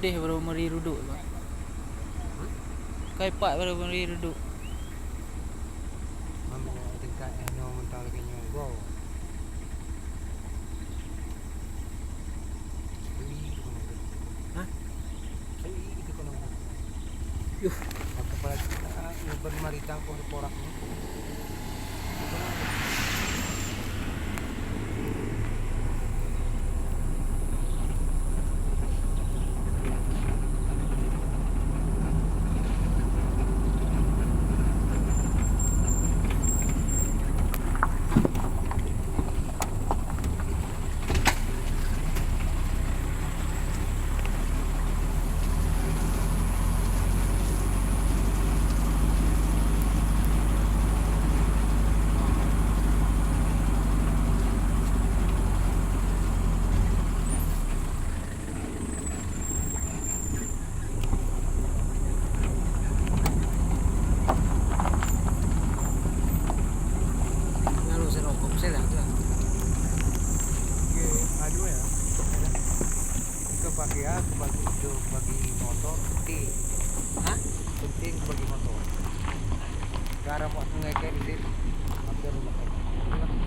deh baru marirudu ba. Kay pa baru marirudu. Mamaya tingkat ano man talaga niyo. Wow. Ha? Ay, ito ko naman. Yuh. Pagkapalag yung bagmaritang ko porak mo. Bagi motor penting, Ha? penting bagi motor. Cara mau ngekek di sini, ambil rumah.